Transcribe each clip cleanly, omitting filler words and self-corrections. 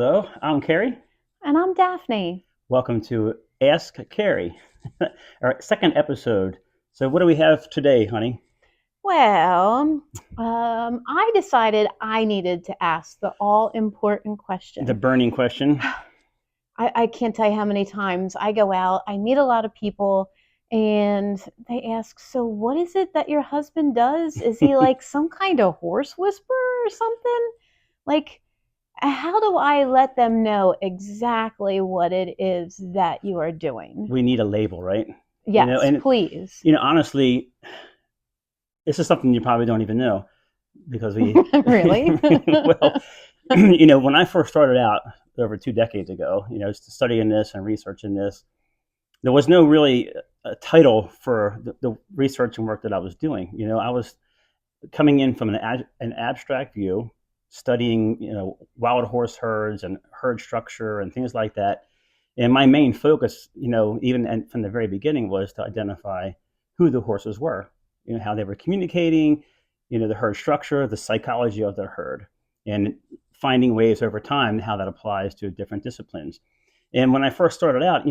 Hello, I'm Kerry. And I'm Daphne. Welcome to Ask Kerry, our second episode. So, what do we have today, honey? Well, I decided I needed to ask the all important The question. burning question. I can't tell you how many times I go out, I meet a lot of people, and they ask, "So, what is it that your husband does? Is he like some kind of horse whisperer or something?" Like, how do I let them know exactly what it is that you are doing? We need a label, right? Yes, And please. honestly, this is something you probably don't even know because we, Really? well, when I first started out over 2 decades ago, studying this and researching this, there was no really a title for the research and work that I was doing. I was coming in from an abstract view, studying wild horse herds and herd structure and things like that. And my main focus, even from the very beginning, was to identify who the horses were, how they were communicating, the herd structure, the psychology of the herd, and finding ways over time how that applies to different disciplines. And when I first started out,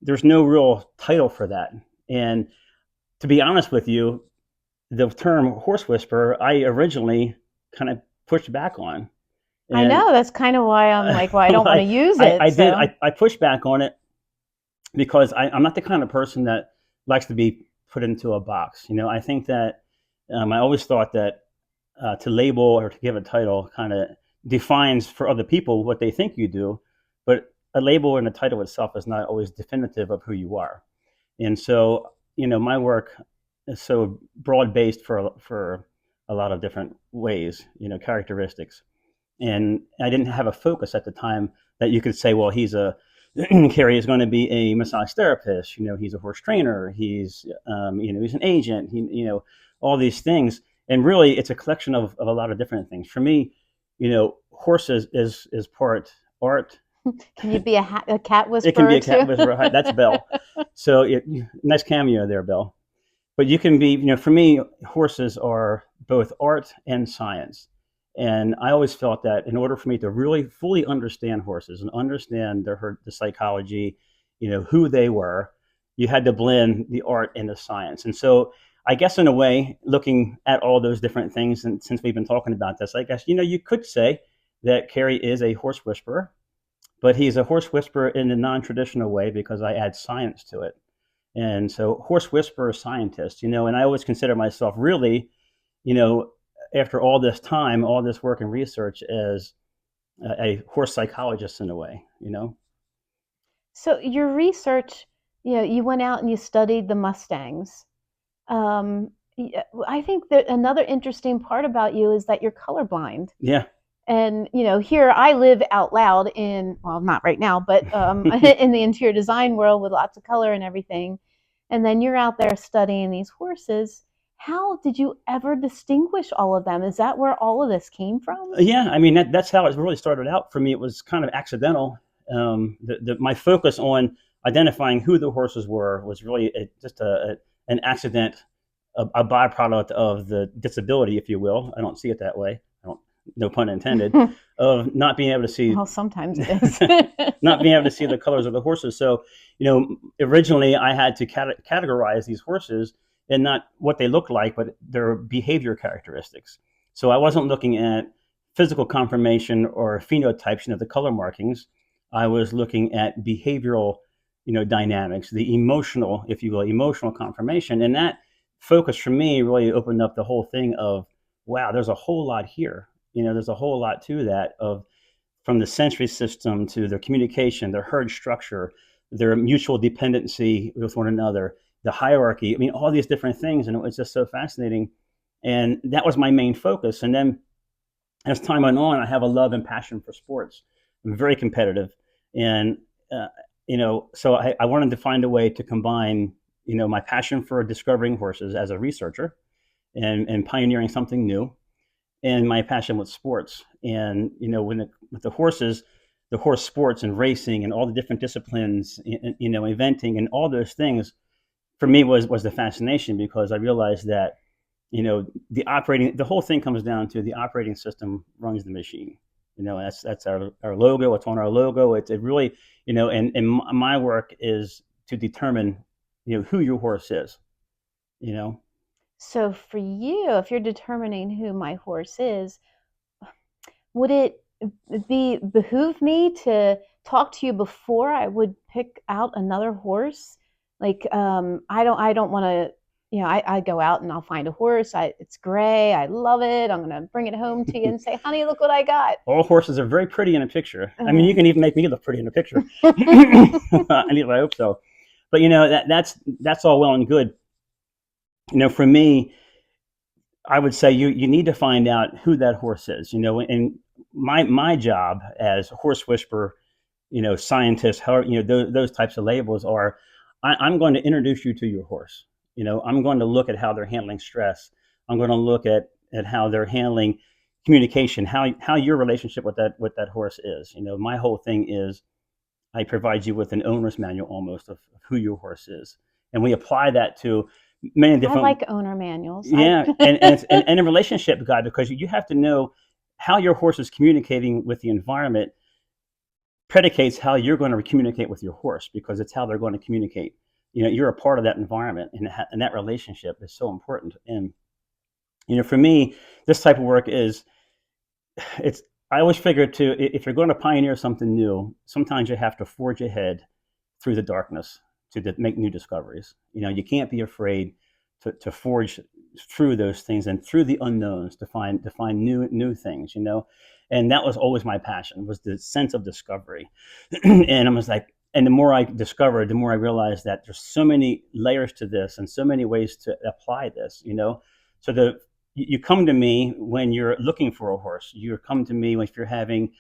there's no real title for that. And to be honest with you, the term horse whisperer, I originally kind of pushed back on. I And know that's kind of why I'm like, well, I don't want to I, use I, it. I did, So I pushed back on it because I'm not the kind of person that likes to be put into a box. I think that I always thought that to label or to give a title kind of defines for other people what they think you do, but a label and a title itself is not always definitive of who you are. And so, my work is so broad based for a lot of different ways, characteristics. And I didn't have a focus at the time that you could say, well, he's a Kerry is going to be a massage therapist. He's a horse trainer. He's an agent. All these things. And really, it's a collection of a lot of different things. For me, horses is part art. can you be a cat It can be whisperer a cat too? whisperer. That's Belle. So nice cameo there, Belle. But you can be, for me, horses are both art and science. And I always felt that in order for me to really fully understand horses and understand the psychology, who they were, you had to blend the art and the science. And so I guess in a way, looking at all those different things, and since we've been talking about this, I guess, you could say that Kerry is a horse whisperer, but he's a horse whisperer in a non-traditional way because I add science to it. And so horse whisperer scientist, and I always consider myself really, you know, after all this time, all this work and research as a horse psychologist in a way. So your research, you went out and you studied the Mustangs. Um, I think that another interesting part about you is that you're colorblind. Yeah. And here I live out loud in, well, not right now, but in the interior design world with lots of color and everything. And then you're out there studying these horses. How did you ever distinguish all of them? Is that where all of this came from? Yeah. I mean, that's how it really started out for me. It was kind of accidental. My focus on identifying who the horses were was really just an accident, a byproduct of the disability, if you will. I don't see it that way. I don't, no pun intended, of not being able to see, Well, sometimes it is. not being able to see the colors of the horses. So, originally I had to categorize these horses in not what they look like, but their behavior characteristics. So I wasn't looking at physical conformation or phenotypes, the color markings. I was looking at behavioral, dynamics, the emotional, if you will, emotional conformation. And that focus for me really opened up the whole thing of, wow, there's a whole lot here. There's a whole lot to that of from the sensory system to their communication, their herd structure, their mutual dependency with one another, the hierarchy. I mean, all these different things. And it was just so fascinating. And that was my main focus. And then as time went on, I have a love and passion for sports. I'm very competitive. And, so I wanted to find a way to combine, my passion for discovering horses as a researcher and pioneering something new and my passion with sports. And with the horses, the horse sports and racing and all the different disciplines, eventing and all those things, for me was the fascination because I realized that the whole thing comes down to the operating system runs the machine. That's our logo. It's on our logo. It really, and my work is to determine, who your horse is. You know, So for you, if you're determining who my horse is, would it be behoove me to talk to you before I would pick out another horse? Like, I don't want to, I go out and I'll find a horse. It's gray. I love it. I'm gonna bring it home to you and say, honey, look what I got. all horses are very pretty in a picture. I mean, Uh, you can even make me look pretty in a picture. I hope so. But that's all well and good. For me, I would say you need to find out who that horse is. And my job as a horse whisperer, scientist, how those types of labels are. I'm going to introduce you to your horse. I'm going to look at how they're handling stress. I'm going to look at how they're handling communication, how your relationship with that horse is. My whole thing is I provide you with an owner's manual almost of who your horse is, and we apply that to many I different. like owner manuals. Yeah, and a relationship guide, because you have to know how your horse is communicating with the environment predicates how you're going to communicate with your horse, because it's how they're going to communicate. You're a part of that environment, and that relationship is so important. And for me, this type of work is it's. I always figure too, if you're going to pioneer something new, sometimes you have to forge ahead through the darkness to make new discoveries. You can't be afraid to forge through those things and through the unknowns to find new things. And that was always my passion, was the sense of discovery. And I was like, and the more I discovered, the more I realized that there's so many layers to this and so many ways to apply this. So you come to me when you're looking for a horse. You come to me if you're having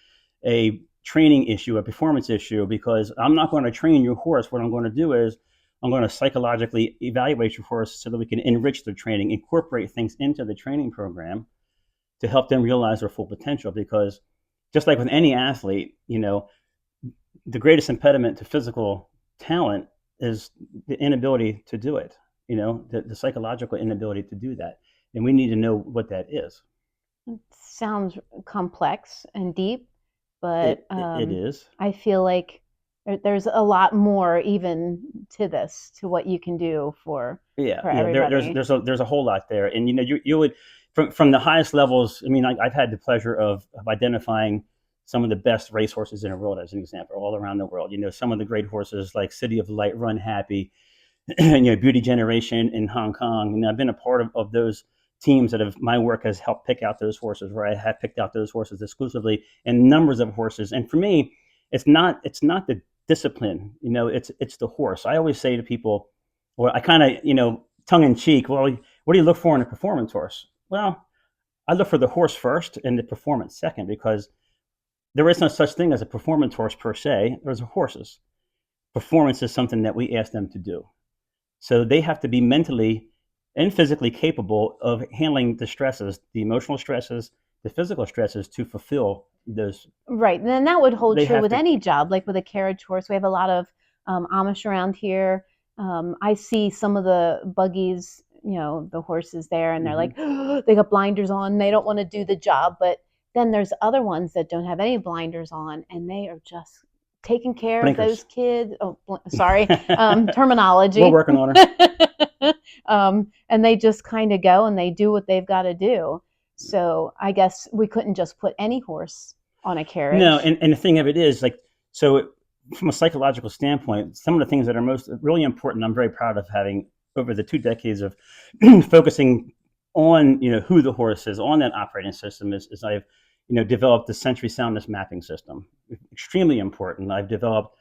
a training issue, a performance issue, because I'm not going to train your horse. What I'm going to do is I'm going to psychologically evaluate your horse so that we can enrich their training, incorporate things into the training program to help them realize their full potential. Because just like with any athlete, the greatest impediment to physical talent is the inability to do it, the psychological inability to do that. And we need to know what that is. It sounds complex and deep, but It is. I feel like there's a lot more even to this, to what you can do Yeah, for yeah. everybody. There's a whole lot there, and you would from the highest levels. I mean, I've had the pleasure of identifying some of the best racehorses in the world, as an example, all around the world. Some of the great horses like City of Light, Run Happy, Beauty Generation in Hong Kong. And I've been a part of those teams that have my work has helped pick out those horses, where I have picked out those horses exclusively, and numbers of horses. And for me, it's not the discipline, it's the horse. I always say to people, well, I kind of, tongue in cheek, well, what do you look for in a performance horse? Well, I look for the horse first and the performance second, because there is no such thing as a performance horse per se. There's horses. Performance is something that we ask them to do. So they have to be mentally and physically capable of handling the stresses, the emotional stresses, the physical stresses to fulfill those. Right. And then that would hold They true have with to. any job, like with a carriage horse. We have a lot of Amish around here. I see some of the buggies, the horses there, and they're Mm-hmm. like, they got blinders on. They don't want to do the job. But then there's other ones that don't have any blinders on, and they are just taking care of those Blinkers. kids. Oh, sorry, We're terminology. working on her. And they just kind of go and they do what they've got to do. So I guess we couldn't just put any horse on a No, carriage. and the thing of it is, like, so from a psychological standpoint, some of the things that are most really important, I'm very proud of having over the 2 decades of focusing on, who the horse is on that operating system is I've, developed the sensory soundness mapping system. Extremely important. I've developed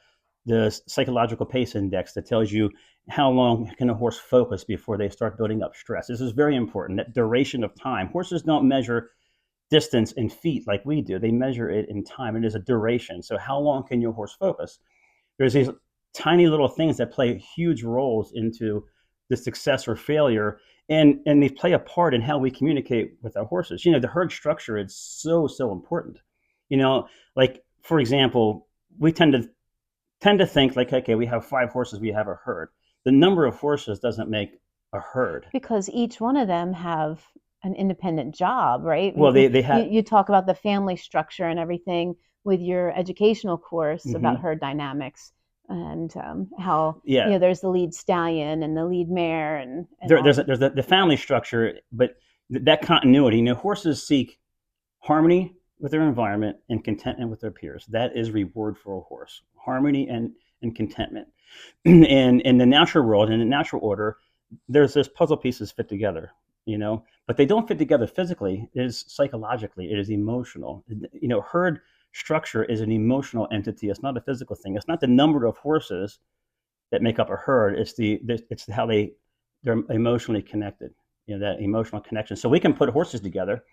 the psychological pace index that tells you how long can a horse focus before they start building up stress. This is very important. That duration of time. Horses don't measure distance in feet like we do. They measure it in time. It is a duration. So how long can your horse focus? There's these tiny little things that play huge roles into the success or failure, and they play a part in how we communicate with our horses. The herd structure is so important. Like, for example, we tend to think like, okay, we have 5 horses, we have a herd. The number of horses doesn't make a herd. Because each one of them have an independent job, right? Well, they had. You talk about the family structure and everything with your educational course about Hmm. herd dynamics and how Yeah, there's the lead stallion and the lead mare and all. there's the family structure, but that continuity. Horses seek harmony with their environment and contentment with their peers. That is reward for a horse. Harmony and contentment. And in the natural world, in the natural order, there's this puzzle pieces fit together, but they don't fit together physically. It is psychologically, it is emotional. Herd structure is an emotional entity. It's not a physical thing. It's not the number of horses that make up a herd. It's how they're emotionally connected. That emotional connection. So we can put horses together,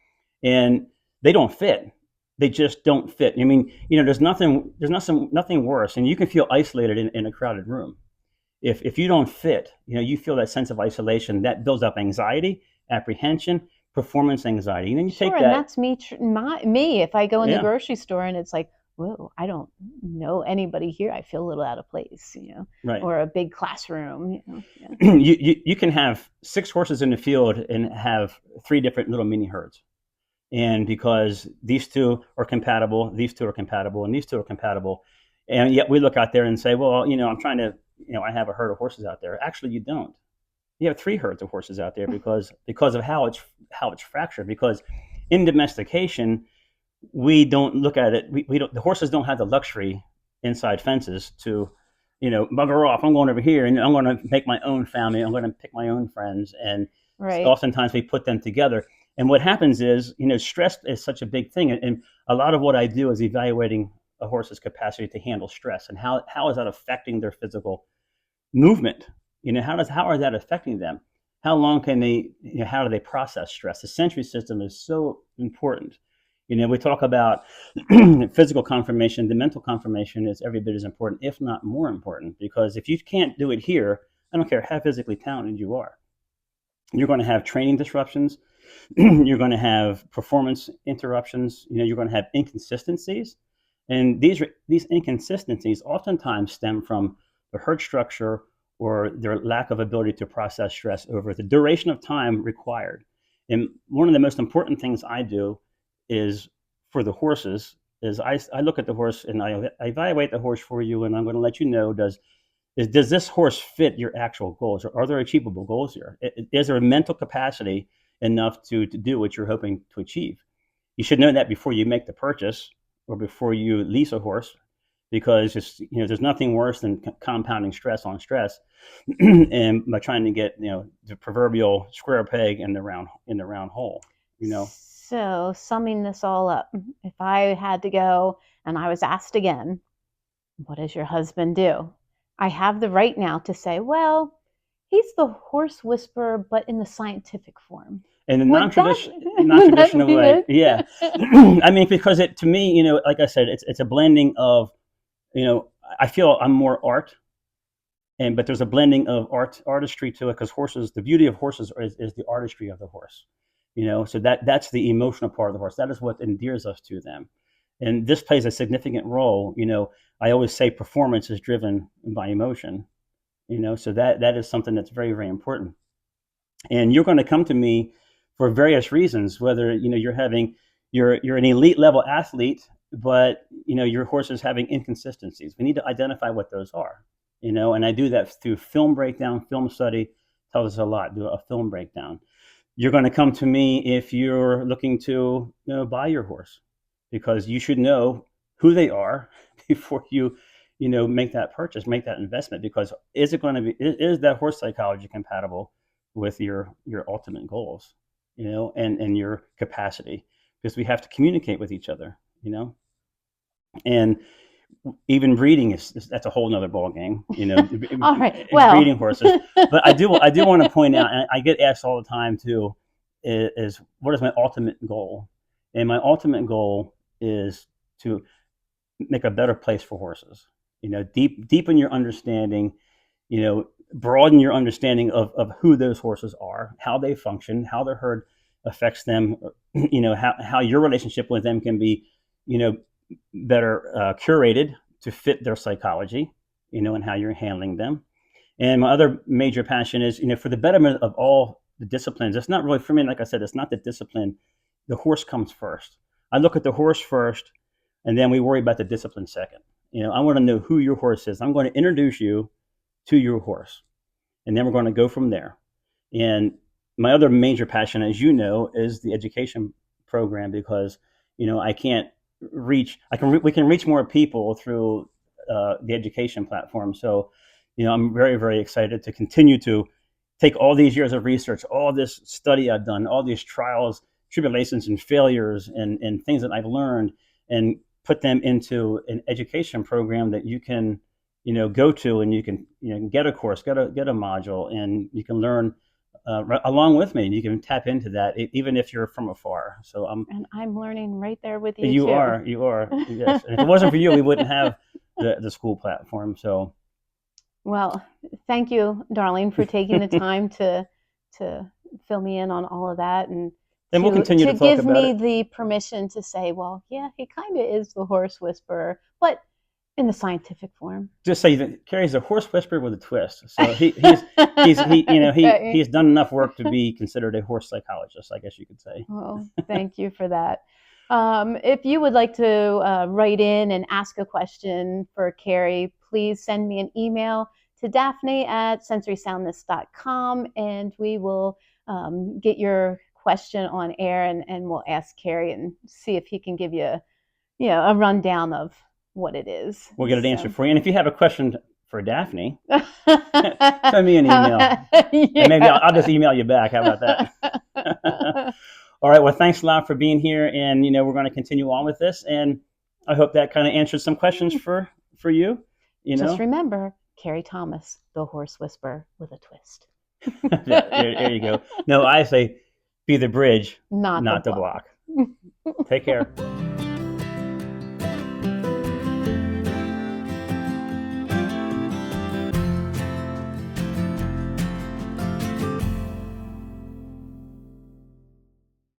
and they don't fit. They just don't fit. I mean, there's nothing worse, and you can feel isolated in a crowded room. If you don't fit, you feel that sense of isolation that builds up anxiety, apprehension, performance anxiety, and then you Sure, take and that. that's me if I go in the Yeah, grocery store and it's like, whoa, I don't know anybody here. I feel a little out of place, right. or a big classroom, Yeah. You can have 6 horses in the field and have 3 different little mini herds, and because these two are compatible, these two are compatible, and these two are compatible, and yet we look out there and say, well, I'm trying to, I have a herd of horses out there. Actually, you don't. You have 3 herds of horses out there because of how it's fractured. Because in domestication, we don't look at it. We don't. The horses don't have the luxury inside fences to, bugger off. I'm going over here and I'm going to make my own family. I'm going to pick my own friends, and Right. oftentimes we put them together. And what happens is, stress is such a big thing, and a lot of what I do is evaluating a horse's capacity to handle stress and how is that affecting their physical movement. How are that affecting them? How long can they? How do they process stress? The sensory system is so important. We talk about physical confirmation. The mental confirmation is every bit as important, if not more important, because if you can't do it here, I don't care how physically talented you are, you're going to have training disruptions. You're going to have performance interruptions. You're going to have inconsistencies, and these inconsistencies oftentimes stem from the herd structure or their lack of ability to process stress over the duration of time required. And one of the most important things I do is for the horses is I look at the horse and I evaluate the horse for you, and I'm going to let you know, does this horse fit your actual goals? Or are there achievable goals here? Is there a mental capacity enough to do what you're hoping to achieve? You should know that before you make the purchase or before you lease a horse, because there's nothing worse than compounding stress on stress, and by trying to get the proverbial square peg in the round hole. You know. So, summing this all up, if I had to go and I was asked again, what does your husband do? I have the right now to say, well, he's the horse whisperer, but in the scientific form. In the Would that non-traditional be way, it? yeah. I mean, because it to me, like I said, it's a blending of, I feel I'm more art, but there's a blending of artistry to it, because horses, the beauty of horses is the artistry of the horse. So that's the emotional part of the horse. That is what endears us to them, and this plays a significant role. I always say performance is driven by emotion. So that is something that's very, very important. And you're going to come to me for various reasons, whether you're an elite level athlete, but your horse is having inconsistencies. We need to identify what those are. And I do that through film breakdown. Film study tells us a lot. Do a film breakdown. You're going to come to me if you're looking to buy your horse, because you should know who they are before you make that purchase, make that investment. Because is that horse psychology compatible with your ultimate goals, and your capacity? Because we have to communicate with each other, and even breeding that's a whole nother ball game, All right. Well, breeding horses. But I do want to point out, and I get asked all the time too, is what is my ultimate goal? And my ultimate goal is to make a better place for horses. Deepen your understanding, broaden your understanding of who those horses are, how they function, how the herd affects them, how your relationship with them can be, better curated to fit their psychology, and how you're handling them. And my other major passion is, for the betterment of all the disciplines. It's not really for me. Like I said, it's not the discipline. The horse comes first. I look at the horse first, and then we worry about the discipline second. I want to know who your horse is. I'm going to introduce you to your horse, and then we're going to go from there. And my other major passion, as you know, is the education program, because I can't reach. We can reach more people through the education platform. So, I'm very, very excited to continue to take all these years of research, all this study I've done, all these trials, tribulations, and failures, and things that I've learned, and put them into an education program that you can, go to, and you can, get a course, get a module, and you can learn along with me, and you can tap into that even if you're from afar. So and I'm learning right there with you you too. are, yes. And if it wasn't for you, we wouldn't have the school platform. So, well, thank you, darling, for taking the time to fill me in on all of that, and then we'll continue to talk give about me it. the permission to say, well, yeah, he kind of is the horse whisperer, but in the scientific form. Just say that Kerry's a horse whisperer with a twist. So he's done enough work to be considered a horse psychologist, I guess you could say. Well, thank you for that. If you would like to write in and ask a question for Kerry, please send me an email to Daphne at sensorysoundness.com, and we will get your question on air, and we'll ask Kerry and see if he can give you a rundown of what it is. We'll get an answer for you. And if you have a question for Daphne, send me an email. Yeah. And maybe I'll just email you back. How about that? All right. Well, thanks a lot for being here. And, we're going to continue on with this. And I hope that kind of answered some questions for you. Just remember, Kerry Thomas, the horse whisperer with a twist. There you go. No, I say be the bridge, not the block. Take care.